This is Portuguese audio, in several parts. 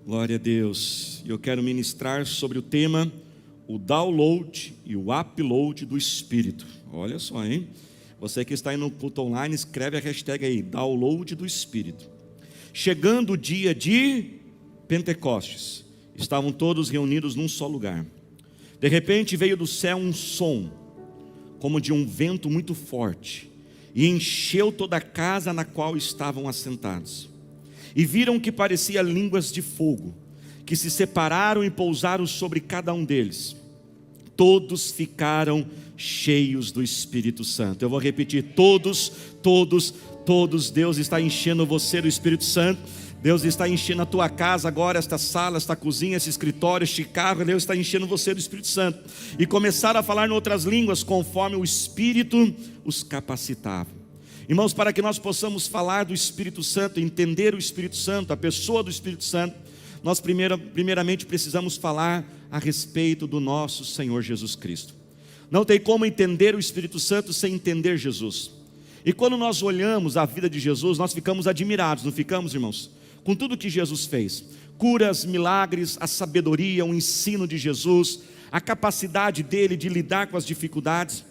Glória a Deus. Eu quero ministrar sobre o tema o download e o upload do Espírito. Olha só, hein? Você que está aí no culto online, escreve a hashtag aí, download do Espírito. Chegando o dia de Pentecostes, estavam todos reunidos num só lugar. De repente veio do céu um som, como de um vento muito forte, e encheu toda a casa na qual estavam assentados. E viram que parecia línguas de fogo, que se separaram e pousaram sobre cada um deles. Todos ficaram cheios do Espírito Santo. Eu vou repetir, todos, Deus está enchendo você do Espírito Santo. Deus está enchendo a tua casa agora, esta sala, esta cozinha, esse escritório, este carro. Deus está enchendo você do Espírito Santo. E começaram a falar em outras línguas, conforme o Espírito os capacitava. Irmãos, para que nós possamos falar do Espírito Santo, entender o Espírito Santo, a pessoa do Espírito Santo, nós primeiramente precisamos falar a respeito do nosso Senhor Jesus Cristo. Não tem como entender o Espírito Santo sem entender Jesus. E quando nós olhamos a vida de Jesus, nós ficamos admirados, não ficamos, irmãos? Com tudo que Jesus fez, curas, milagres, a sabedoria, o ensino de Jesus, a capacidade dele de lidar com as dificuldades.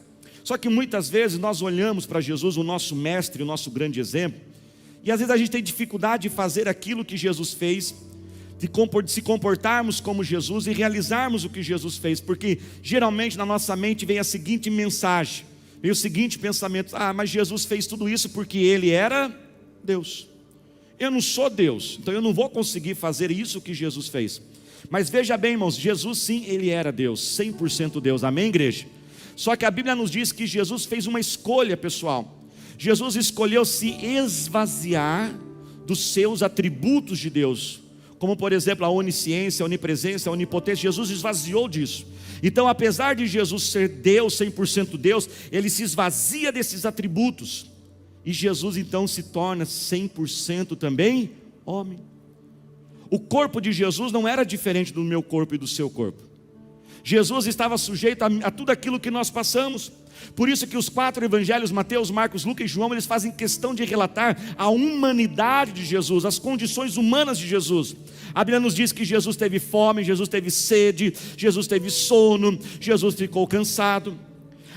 Só que muitas vezes nós olhamos para Jesus, o nosso mestre, o nosso grande exemplo, e às vezes a gente tem dificuldade de fazer aquilo que Jesus fez, de se comportarmos como Jesus e realizarmos o que Jesus fez, porque geralmente na nossa mente vem a seguinte mensagem, vem o seguinte pensamento: mas Jesus fez tudo isso porque Ele era Deus. Eu não sou Deus, então eu não vou conseguir fazer isso que Jesus fez. Mas veja bem, irmãos, Jesus sim, Ele era Deus, 100% Deus, amém, igreja? Só que a Bíblia nos diz que Jesus fez uma escolha, pessoal. Jesus escolheu se esvaziar dos seus atributos de Deus, como por exemplo a onisciência, a onipresença, a onipotência. Jesus esvaziou disso. Então, apesar de Jesus ser Deus, 100% Deus, Ele se esvazia desses atributos, e Jesus então se torna 100% também homem. O corpo de Jesus não era diferente do meu corpo e do seu corpo. Jesus estava sujeito a tudo aquilo que nós passamos. Por isso que os 4 evangelhos, Mateus, Marcos, Lucas e João, eles fazem questão de relatar a humanidade de Jesus, as condições humanas de Jesus. A Bíblia nos diz que Jesus teve fome, Jesus teve sede, Jesus teve sono, Jesus ficou cansado.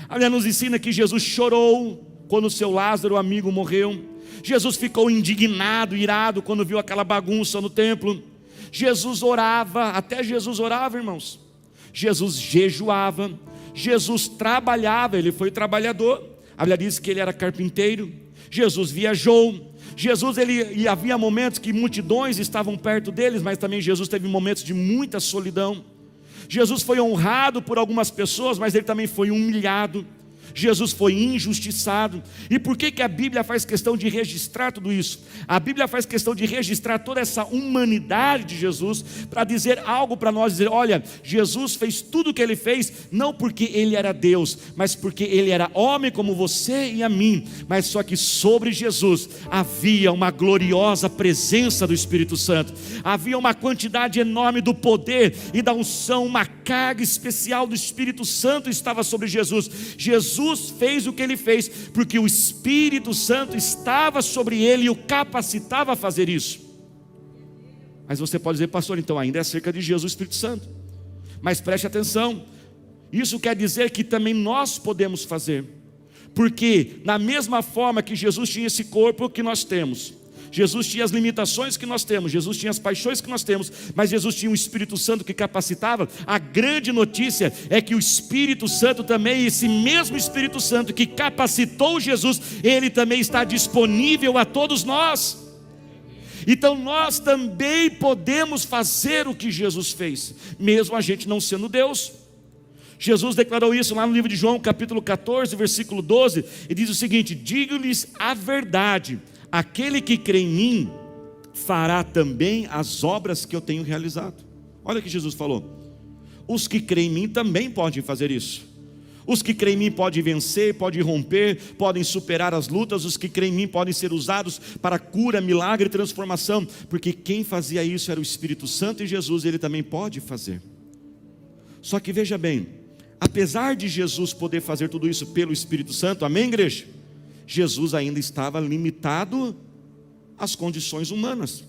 A Bíblia nos ensina que Jesus chorou quando o seu Lázaro, amigo, morreu. Jesus ficou indignado, irado, quando viu aquela bagunça no templo. Jesus orava, até Jesus orava, irmãos. Jesus jejuava, Jesus trabalhava, Ele foi trabalhador. A Bíblia diz que Ele era carpinteiro. Jesus viajou, e havia momentos que multidões estavam perto deles, mas também Jesus teve momentos de muita solidão. Jesus foi honrado por algumas pessoas, mas Ele também foi humilhado. Jesus foi injustiçado. E por que a Bíblia faz questão de registrar tudo isso? A Bíblia faz questão de registrar toda essa humanidade de Jesus, para dizer algo para nós, dizer: olha, Jesus fez tudo o que Ele fez, não porque Ele era Deus, mas porque Ele era homem como você e a mim. Mas só que sobre Jesus havia uma gloriosa presença do Espírito Santo, havia uma quantidade enorme do poder e da unção, uma carga especial do Espírito Santo estava sobre Jesus. Jesus fez o que Ele fez porque o Espírito Santo estava sobre Ele e o capacitava a fazer isso. Mas você pode dizer: pastor, então ainda é acerca de Jesus, o Espírito Santo. Mas preste atenção, isso quer dizer que também nós podemos fazer, porque da mesma forma que Jesus tinha esse corpo que nós temos, Jesus tinha as limitações que nós temos, Jesus tinha as paixões que nós temos, mas Jesus tinha o Espírito Santo que capacitava. A grande notícia é que o Espírito Santo também, esse mesmo Espírito Santo que capacitou Jesus, Ele também está disponível a todos nós. Então nós também podemos fazer o que Jesus fez, mesmo a gente não sendo Deus. Jesus declarou isso lá no livro de João, capítulo 14, versículo 12, e diz o seguinte: digo-lhes a verdade, aquele que crê em mim fará também as obras que eu tenho realizado. Olha o que Jesus falou: os que creem em mim também podem fazer isso. Os que creem em mim podem vencer, podem romper, podem superar as lutas. Os que creem em mim podem ser usados para cura, milagre e transformação, porque quem fazia isso era o Espírito Santo, e Jesus, Ele também pode fazer. Só que veja bem, apesar de Jesus poder fazer tudo isso pelo Espírito Santo, amém, igreja? Jesus ainda estava limitado às condições humanas.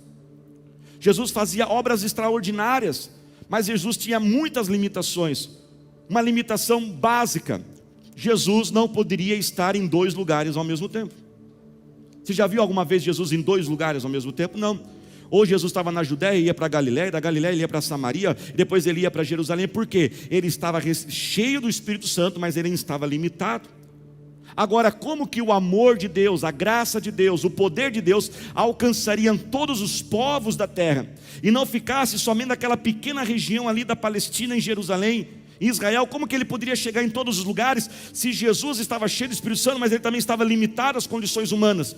Jesus fazia obras extraordinárias, mas Jesus tinha muitas limitações. Uma limitação básica: Jesus não poderia estar em 2 lugares ao mesmo tempo. Você já viu alguma vez Jesus em 2 lugares ao mesmo tempo? Não. Ou Jesus estava na Judéia e ia para a Galiléia, da Galiléia ele ia para Samaria, depois ele ia para Jerusalém. Por quê? Ele estava cheio do Espírito Santo, mas ele estava limitado. Agora, como que o amor de Deus, a graça de Deus, o poder de Deus alcançariam todos os povos da terra, e não ficasse somente naquela pequena região ali da Palestina, em Jerusalém, em Israel? Como que ele poderia chegar em todos os lugares, se Jesus estava cheio do Espírito Santo, mas ele também estava limitado às condições humanas?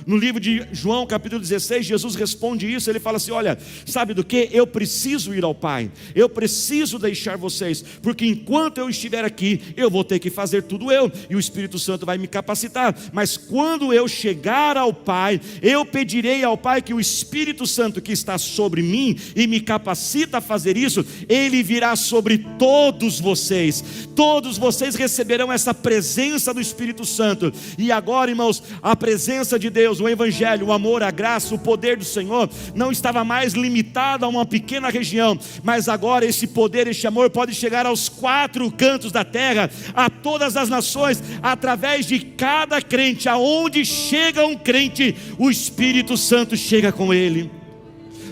No livro de João, capítulo 16, Jesus responde isso. Ele fala assim: olha, sabe do que? Eu preciso ir ao Pai, eu preciso deixar vocês, porque enquanto eu estiver aqui, eu vou ter que fazer tudo eu, e o Espírito Santo vai me capacitar. Mas quando eu chegar ao Pai, eu pedirei ao Pai que o Espírito Santo que está sobre mim e me capacita a fazer isso, ele virá sobre todos vocês. Todos vocês receberão essa presença do Espírito Santo. E agora, irmãos, a presença de Deus, o Evangelho, o amor, a graça, o poder do Senhor não estava mais limitado a uma pequena região, mas agora esse poder, esse amor pode chegar aos 4 cantos da terra, a todas as nações, através de cada crente. Aonde chega um crente, o Espírito Santo chega com ele.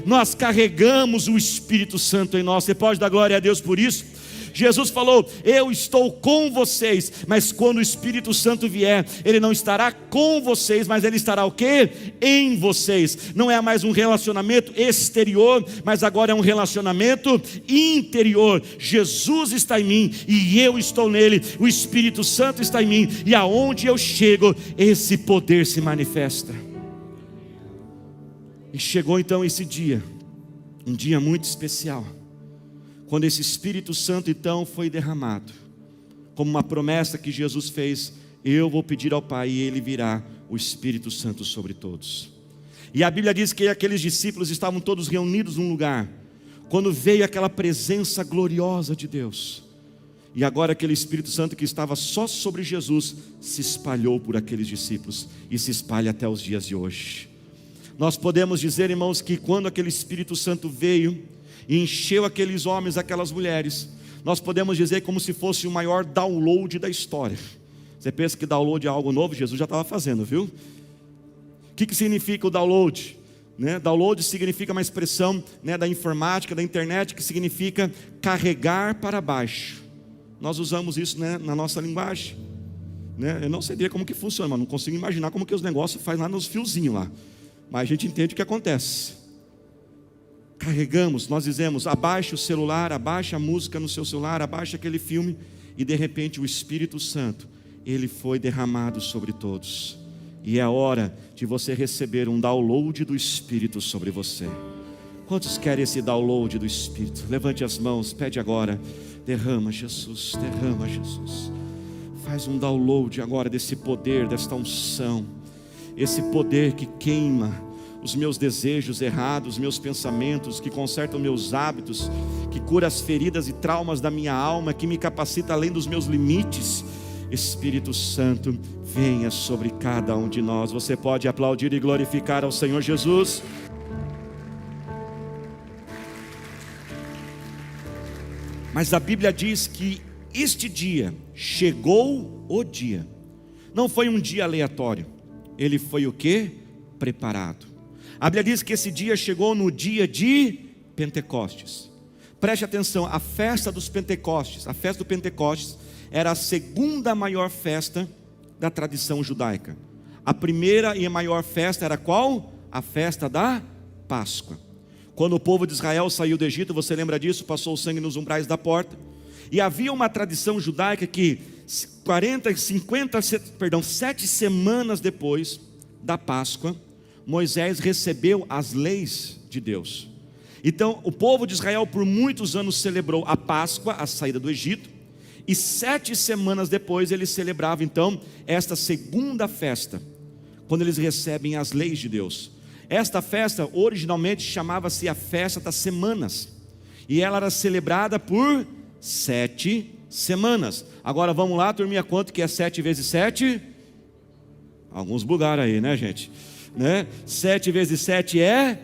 Nós carregamos o Espírito Santo em nós. Você pode dar glória a Deus por isso? Jesus falou: eu estou com vocês, mas quando o Espírito Santo vier, ele não estará com vocês, mas ele estará o quê? Em vocês. Não é mais um relacionamento exterior, mas agora é um relacionamento interior. Jesus está em mim e eu estou nele, o Espírito Santo está em mim, e aonde eu chego, esse poder se manifesta. E chegou então esse dia, um dia muito especial, quando esse Espírito Santo então foi derramado, como uma promessa que Jesus fez: eu vou pedir ao Pai e ele virá o Espírito Santo sobre todos. E a Bíblia diz que aqueles discípulos estavam todos reunidos num lugar, quando veio aquela presença gloriosa de Deus, e agora aquele Espírito Santo que estava só sobre Jesus, se espalhou por aqueles discípulos, e se espalha até os dias de hoje. Nós podemos dizer, irmãos, que quando aquele Espírito Santo veio e encheu aqueles homens, aquelas mulheres, nós podemos dizer como se fosse o maior download da história. Você pensa que download é algo novo? Jesus já estava fazendo, viu? O que significa o download? Download significa uma expressão, da informática, da internet, que significa carregar para baixo. Nós usamos isso, na nossa linguagem. Eu não sei como que funciona, mas não consigo imaginar como que os negócios fazem lá nos fiozinhos lá. Mas a gente entende o que acontece. Carregamos, nós dizemos: abaixe o celular, abaixe a música no seu celular, abaixe aquele filme, e de repente o Espírito Santo, ele foi derramado sobre todos. E é hora de você receber um download do Espírito sobre você. Quantos querem esse download do Espírito? Levante as mãos, pede agora: derrama Jesus, derrama Jesus. Faz um download agora desse poder, desta unção, esse poder que queima os meus desejos errados, os meus pensamentos, que conserta os meus hábitos, que cura as feridas e traumas da minha alma, que me capacita além dos meus limites. Espírito Santo, venha sobre cada um de nós. Você pode aplaudir e glorificar ao Senhor Jesus. Mas a Bíblia diz que este dia, chegou o dia, não foi um dia aleatório, ele foi o quê? Preparado. A Bíblia diz que esse dia chegou no dia de Pentecostes. Preste atenção, a festa dos Pentecostes, a festa do Pentecostes era a segunda maior festa da tradição judaica. A primeira e a maior festa era qual? A festa da Páscoa. Quando o povo de Israel saiu do Egito, você lembra disso? Passou o sangue nos umbrais da porta. E havia uma tradição judaica que 7 semanas depois da Páscoa, Moisés recebeu as leis de Deus. Então o povo de Israel por muitos anos celebrou a Páscoa, a saída do Egito, e 7 semanas depois eles celebravam então esta segunda festa, quando eles recebem as leis de Deus. Esta festa originalmente chamava-se a festa das semanas, e ela era celebrada por 7 semanas. Agora vamos lá, turminha, quanto que é 7 vezes 7? Alguns bugaram aí, né, gente? 7 vezes 7 é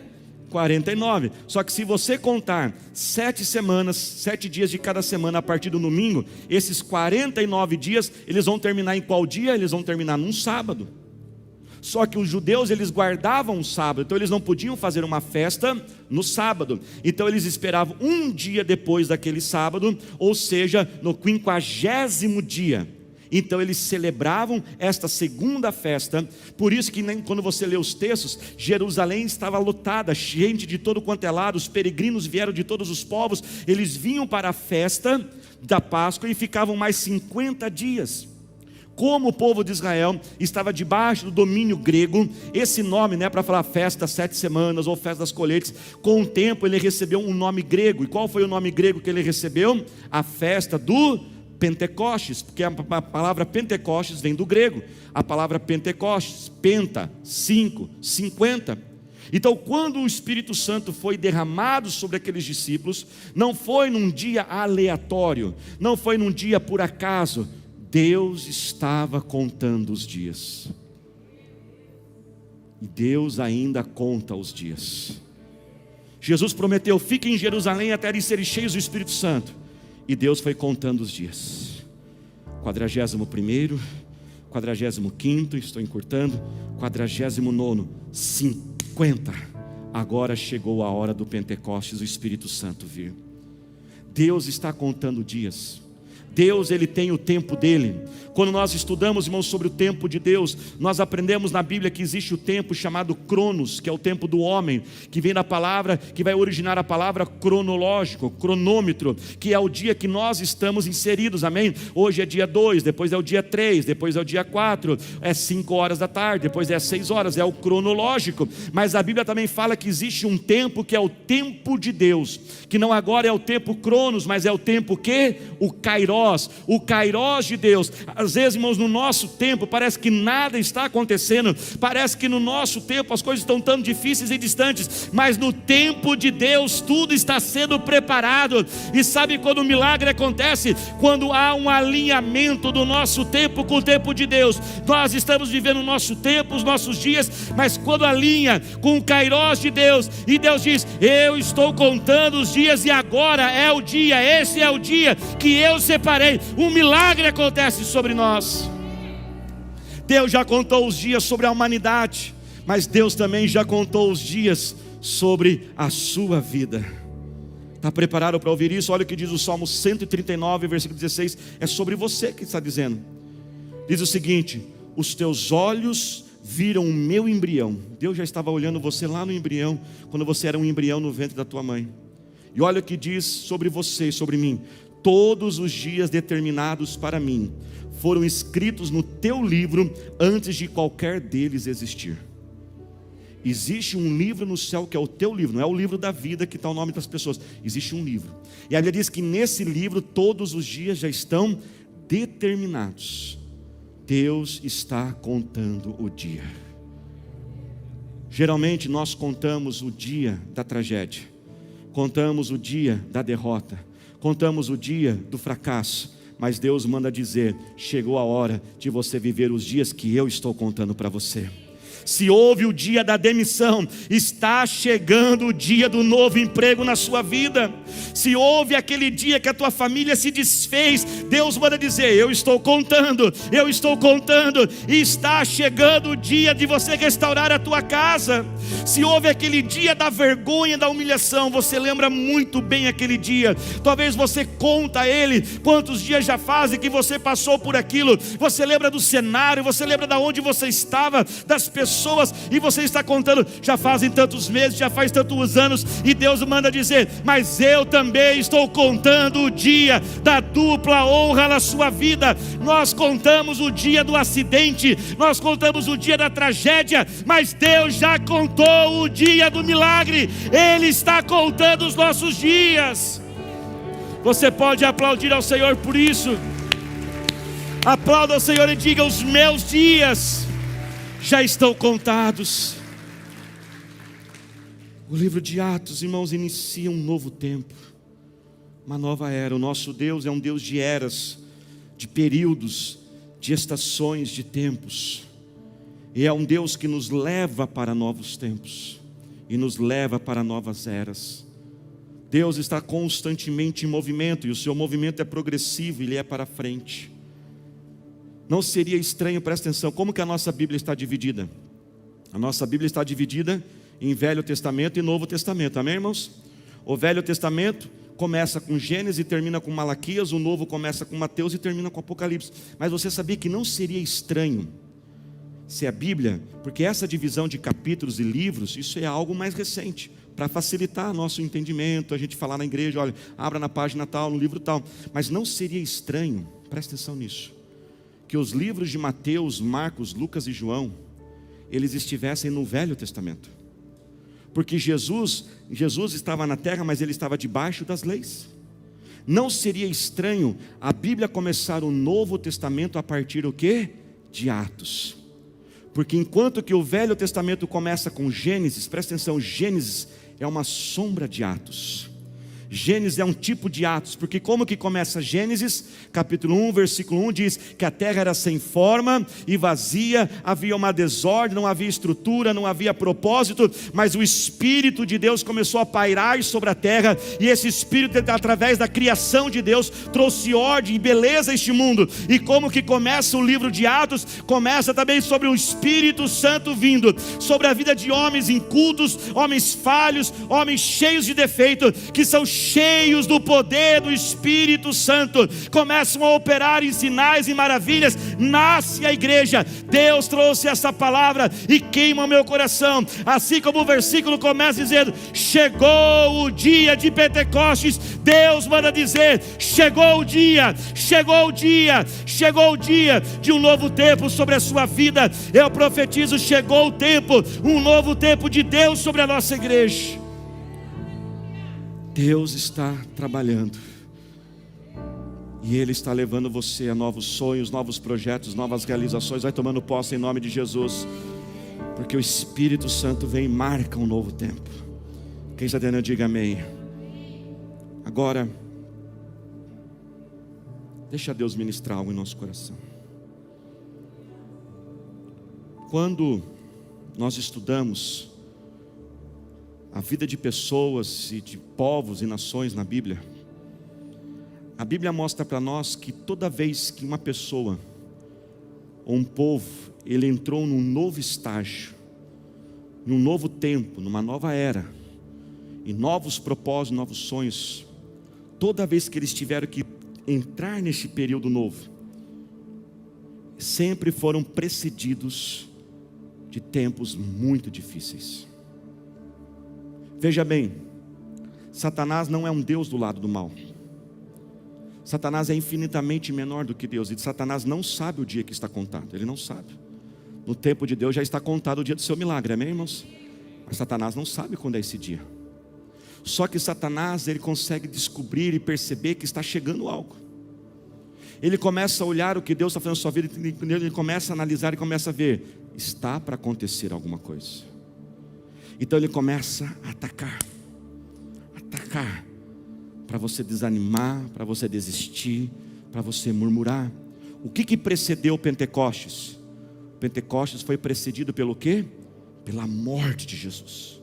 49. Só que se você contar 7 semanas, 7 dias de cada semana a partir do domingo, esses 49 dias, eles vão terminar em qual dia? Eles vão terminar num sábado. Só que os judeus, eles guardavam o sábado, então eles não podiam fazer uma festa no sábado. Então eles esperavam um dia depois daquele sábado, ou seja, no 50º dia. Então eles celebravam esta segunda festa. Por isso que quando você lê os textos, Jerusalém estava lotada, gente de todo quanto é lado, os peregrinos vieram de todos os povos, eles vinham para a festa da Páscoa e ficavam mais 50 dias. Como o povo de Israel estava debaixo do domínio grego, esse nome, para falar festa 7 semanas ou festa das colheitas, com o tempo ele recebeu um nome grego. E qual foi o nome grego que ele recebeu? A festa do Pentecostes, porque a palavra Pentecostes vem do grego. A palavra Pentecostes, penta, 5, 50. Então, quando o Espírito Santo foi derramado sobre aqueles discípulos, não foi num dia aleatório, não foi num dia por acaso. Deus estava contando os dias. E Deus ainda conta os dias. Jesus prometeu: fiquem em Jerusalém até eles serem cheios do Espírito Santo. E Deus foi contando os dias. 41º, 45º, estou encurtando, 49º, 50. Agora chegou a hora do Pentecostes, o Espírito Santo vir. Deus está contando dias. Deus, Ele tem o tempo dele. Quando nós estudamos, irmãos, sobre o tempo de Deus, nós aprendemos na Bíblia que existe o tempo chamado Cronos, que é o tempo do homem, que vem da palavra, que vai originar a palavra cronológico, cronômetro, que é o dia que nós estamos inseridos, amém? Hoje é dia 2, depois é o dia 3, depois é o dia 4, é 5 horas da tarde, depois é 6 horas, é o cronológico. Mas a Bíblia também fala que existe um tempo que é o tempo de Deus, que não agora é o tempo Cronos, mas é o tempo que? O Kairos. O Kairos de Deus. Às vezes, irmãos, no nosso tempo parece que nada está acontecendo, parece que no nosso tempo as coisas estão tão difíceis e distantes, mas no tempo de Deus tudo está sendo preparado. E sabe quando o milagre acontece? Quando há um alinhamento do nosso tempo com o tempo de Deus. Nós estamos vivendo o nosso tempo, os nossos dias, mas quando alinha com o Kairos de Deus, e Deus diz: eu estou contando os dias e agora é o dia, esse é o dia que eu separei. Um milagre acontece sobre nós. Deus já contou os dias sobre a humanidade, mas Deus também já contou os dias sobre a sua vida. Está preparado para ouvir isso? Olha o que diz o Salmo 139, versículo 16. É sobre você que está dizendo. Diz o seguinte: os teus olhos viram o meu embrião. Deus já estava olhando você lá no embrião, quando você era um embrião no ventre da tua mãe. E olha o que diz sobre você e sobre mim: todos os dias determinados para mim foram escritos no teu livro antes de qualquer deles existir. Existe um livro no céu que é o teu livro, não é o livro da vida que está o nome das pessoas. Existe um livro. E a Bíblia diz que nesse livro todos os dias já estão determinados. Deus está contando o dia. Geralmente nós contamos o dia da tragédia, contamos o dia da derrota, contamos o dia do fracasso, mas Deus manda dizer: chegou a hora de você viver os dias que eu estou contando para você. Se houve o dia da demissão, está chegando o dia do novo emprego na sua vida. Se houve aquele dia que a tua família se desfez, Deus manda dizer: eu estou contando, e está chegando o dia de você restaurar a tua casa. Se houve aquele dia da vergonha, da humilhação, você lembra muito bem aquele dia. Talvez você conta a ele quantos dias já fazem que você passou por aquilo. Você lembra do cenário, você lembra de onde você estava, das pessoas, e você está contando: já fazem tantos meses, já faz tantos anos. E Deus manda dizer: mas eu também estou contando o dia da dupla honra na sua vida. Nós contamos o dia do acidente, nós contamos o dia da tragédia, mas Deus já contou o dia do milagre. Ele está contando os nossos dias. Você pode aplaudir ao Senhor por isso. Aplauda ao Senhor e diga: os meus dias já estão contados. O livro de Atos, irmãos, inicia um novo tempo, uma nova era. O nosso Deus é um Deus de eras, de períodos, de estações, de tempos. E é um Deus que nos leva para novos tempos. e nos leva para novas eras. Deus está constantemente em movimento, e o seu movimento é progressivo, ele é para frente. Não seria estranho, presta atenção, como que a nossa Bíblia está dividida? A nossa Bíblia está dividida em Velho Testamento e Novo Testamento, amém, irmãos? O Velho Testamento começa com Gênesis e termina com Malaquias, o Novo começa com Mateus e termina com Apocalipse. Mas você sabia que não seria estranho se a Bíblia, porque essa divisão de capítulos e livros, isso é algo mais recente, para facilitar nosso entendimento, a gente falar na igreja, olha, abra na página tal, no livro tal. Mas não seria estranho, presta atenção nisso, que os livros de Mateus, Marcos, Lucas e João, eles estivessem no Velho Testamento. Porque Jesus estava na terra, mas ele estava debaixo das leis. Não seria estranho a Bíblia começar o Novo Testamento a partir do quê? De Atos. Porque enquanto que o Velho Testamento começa com Gênesis, presta atenção, Gênesis é uma sombra de Atos. Gênesis é um tipo de Atos, porque como que começa Gênesis? Capítulo 1, versículo 1 diz que a terra era sem forma e vazia, havia uma desordem, não havia estrutura, não havia propósito, mas o Espírito de Deus começou a pairar sobre a terra, e esse Espírito, através da criação de Deus, trouxe ordem e beleza a este mundo. E como que começa o livro de Atos? Começa também sobre o Espírito Santo vindo sobre a vida de homens incultos, homens falhos, homens cheios de defeito, que são cheios do poder do Espírito Santo, começam a operar em sinais e maravilhas. Nasce a igreja. Deus trouxe essa palavra e queima o meu coração, assim como o versículo começa dizendo: chegou o dia de Pentecostes. Deus manda dizer: chegou o dia, chegou o dia, chegou o dia de um novo tempo sobre a sua vida. Eu profetizo: chegou o tempo, um novo tempo de Deus sobre a nossa igreja. Deus está trabalhando, e Ele está levando você a novos sonhos, novos projetos, novas realizações. Vai tomando posse em nome de Jesus, porque o Espírito Santo vem e marca um novo tempo. Quem está dentro, diga amém. Agora, deixa Deus ministrar algo em nosso coração. Quando nós estudamos a vida de pessoas e de povos e nações na Bíblia, a Bíblia mostra para nós que toda vez que uma pessoa ou um povo, ele entrou num novo estágio, num novo tempo, numa nova era, e novos propósitos, novos sonhos, toda vez que eles tiveram que entrar nesse período novo, sempre foram precedidos de tempos muito difíceis. Veja bem, Satanás não é um Deus do lado do mal. Satanás é infinitamente menor do que Deus, e Satanás não sabe o dia que está contado. Ele não sabe. No tempo de Deus já está contado o dia do seu milagre, amém, irmãos? Mas Satanás não sabe quando é esse dia. Só que Satanás, ele consegue descobrir e perceber que está chegando algo. Ele começa a olhar o que Deus está fazendo na sua vida, ele começa a analisar e começa a ver: está para acontecer alguma coisa. Então ele começa a atacar, para você desanimar, para você desistir, para você murmurar. O que precedeu Pentecostes? Pentecostes foi precedido pelo quê? Pela morte de Jesus.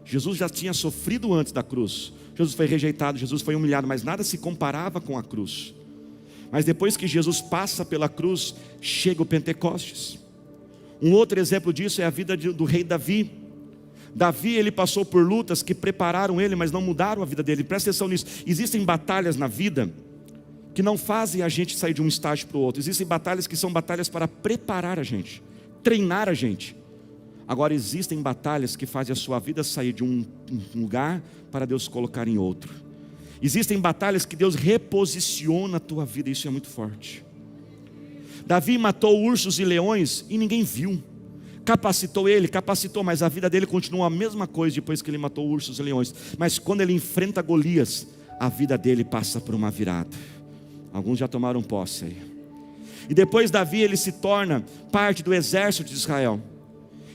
Jesus já tinha sofrido antes da cruz. Jesus foi rejeitado, Jesus foi humilhado, mas nada se comparava com a cruz. Mas depois que Jesus passa pela cruz, chega o Pentecostes. Um outro exemplo disso é a vida do rei Davi. Davi, ele passou por lutas que prepararam ele, mas não mudaram a vida dele. Presta atenção nisso. Existem batalhas na vida que não fazem a gente sair de um estágio para o outro. Existem batalhas que são batalhas para preparar a gente, treinar a gente. Agora existem batalhas que fazem a sua vida sair de um lugar para Deus colocar em outro. Existem batalhas que Deus reposiciona a tua vida. Isso é muito forte. Davi matou ursos e leões e ninguém viu. Capacitou, mas a vida dele continua a mesma coisa depois que ele matou ursos e leões. Mas quando ele enfrenta Golias, a vida dele passa por uma virada. Alguns já tomaram posse aí. E depois Davi, ele se torna parte do exército de Israel.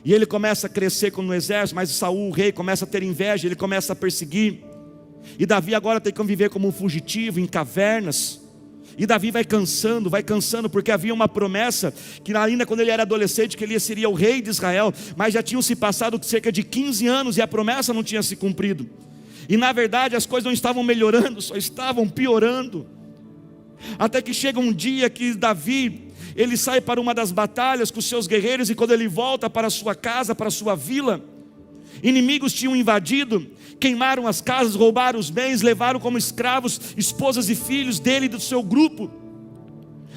E ele começa a crescer como no exército, mas Saul, o rei, começa a ter inveja, ele começa a perseguir. E Davi agora tem que conviver como um fugitivo em cavernas. E Davi vai cansando, porque havia uma promessa, que ainda quando ele era adolescente, que ele seria o rei de Israel, mas já tinham se passado cerca de 15 anos, e a promessa não tinha se cumprido, e na verdade as coisas não estavam melhorando, só estavam piorando, até que chega um dia que Davi, ele sai para uma das batalhas com os seus guerreiros, e quando ele volta para a sua casa, para a sua vila, inimigos tinham invadido, queimaram as casas, roubaram os bens, levaram como escravos esposas e filhos dele e do seu grupo.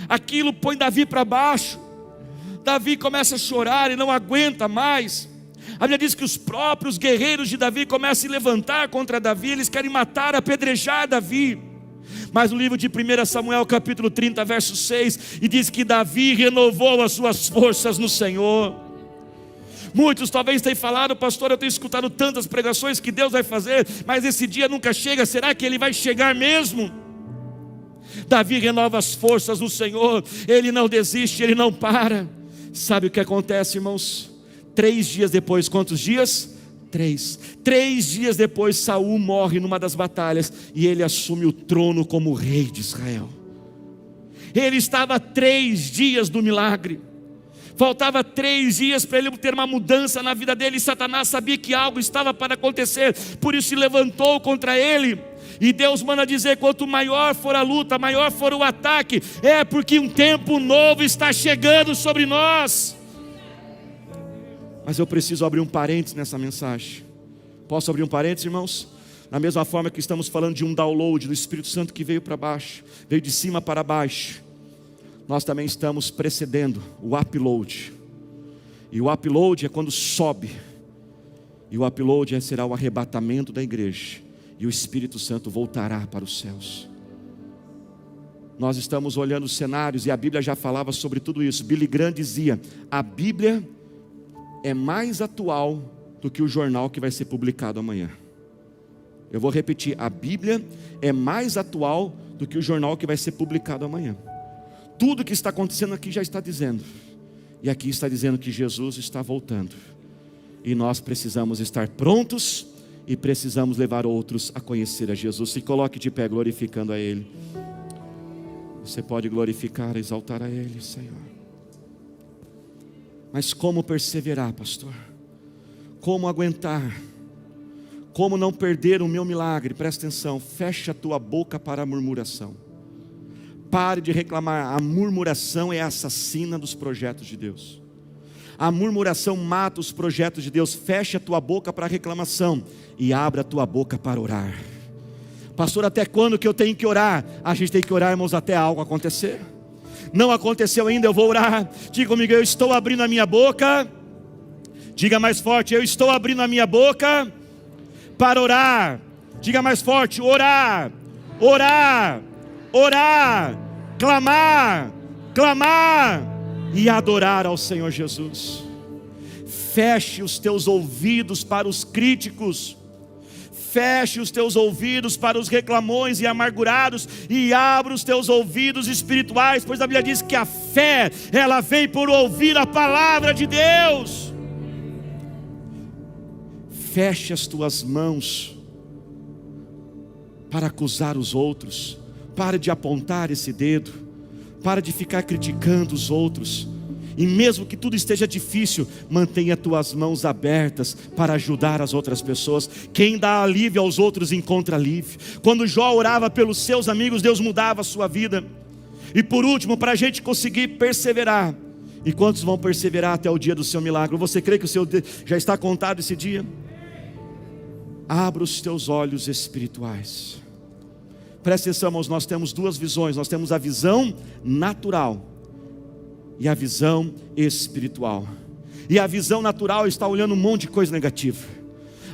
Aquilo põe Davi para baixo. Davi começa a chorar e não aguenta mais. A Bíblia diz que os próprios guerreiros de Davi começam a se levantar contra Davi, eles querem matar, apedrejar Davi. Mas no livro de 1 Samuel capítulo 30 verso 6, e diz que Davi renovou as suas forças no Senhor. Muitos talvez tenham falado: pastor, eu tenho escutado tantas pregações que Deus vai fazer, mas esse dia nunca chega, será que Ele vai chegar mesmo? Davi renova as forças no Senhor, ele não desiste, ele não para. Sabe o que acontece, irmãos? 3 dias depois, quantos dias? 3 dias depois, Saul morre numa das batalhas, e ele assume o trono como rei de Israel. Ele estava a 3 dias do milagre. Faltava 3 dias para ele ter uma mudança na vida dele, e Satanás sabia que algo estava para acontecer, por isso se levantou contra ele, e Deus manda dizer: quanto maior for a luta, maior for o ataque, é porque um tempo novo está chegando sobre nós. Mas eu preciso abrir um parênteses nessa mensagem. Posso abrir um parênteses, irmãos? Na mesma forma que estamos falando de um download do Espírito Santo que veio para baixo, veio de cima para baixo, nós também estamos precedendo o upload. E o upload é quando sobe. E o upload será o arrebatamento da igreja. E o Espírito Santo voltará para os céus. Nós estamos olhando os cenários, e a Bíblia já falava sobre tudo isso. Billy Graham dizia: a Bíblia é mais atual do que o jornal que vai ser publicado amanhã. Eu vou repetir: a Bíblia é mais atual do que o jornal que vai ser publicado amanhã. Tudo que está acontecendo aqui já está dizendo, e aqui está dizendo que Jesus está voltando, e nós precisamos estar prontos, e precisamos levar outros a conhecer a Jesus. Se coloque de pé glorificando a Ele. Você pode glorificar, exaltar a Ele, Senhor. Mas como perseverar, pastor? Como aguentar? Como não perder o meu milagre? Presta atenção, fecha a tua boca para a murmuração. Pare de reclamar. A murmuração é assassina dos projetos de Deus. A murmuração mata os projetos de Deus. Fecha a tua boca para a reclamação e abra a tua boca para orar. Pastor, até quando que eu tenho que orar? A gente tem que orar, irmãos, até algo acontecer. Não aconteceu ainda, eu vou orar. Diga comigo: eu estou abrindo a minha boca. Diga mais forte: eu estou abrindo a minha boca para orar. Diga mais forte: orar, orar, orar, clamar, clamar e adorar ao Senhor Jesus. Feche os teus ouvidos para os críticos, feche os teus ouvidos para os reclamões e amargurados, e abra os teus ouvidos espirituais, pois a Bíblia diz que a fé, ela vem por ouvir a palavra de Deus. Feche as tuas mãos para acusar os outros. Pare de apontar esse dedo, pare de ficar criticando os outros, e mesmo que tudo esteja difícil, mantenha tuas mãos abertas para ajudar as outras pessoas. Quem dá alívio aos outros encontra alívio. Quando Jó orava pelos seus amigos, Deus mudava a sua vida. E por último, para a gente conseguir perseverar, e quantos vão perseverar até o dia do seu milagre? Você crê que o seu já está contado esse dia? Abra os teus olhos espirituais. Presta atenção, irmãos, nós temos 2 visões. Nós temos a visão natural e a visão espiritual. E a visão natural está olhando um monte de coisa negativa.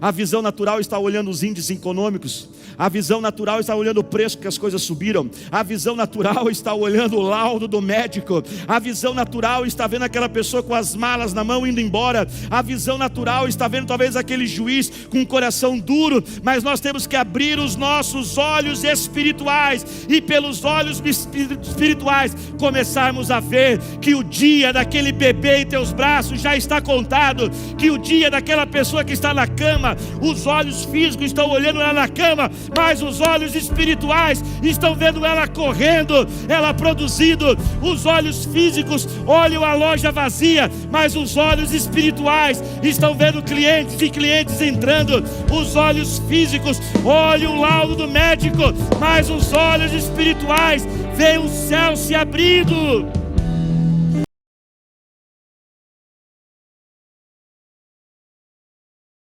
A visão natural está olhando os índices econômicos. A visão natural está olhando o preço que as coisas subiram. A visão natural está olhando o laudo do médico. A visão natural está vendo aquela pessoa com as malas na mão indo embora. A visão natural está vendo talvez aquele juiz com um coração duro. Mas nós temos que abrir os nossos olhos espirituais, e pelos olhos espirituais começarmos a ver que o dia daquele bebê em teus braços já está contado, que o dia daquela pessoa que está na cama cama. Os olhos físicos estão olhando ela na cama, mas os olhos espirituais estão vendo ela correndo, ela produzindo. Os olhos físicos olham a loja vazia, mas os olhos espirituais estão vendo clientes e clientes entrando. Os olhos físicos olham o laudo do médico, mas os olhos espirituais veem o céu se abrindo.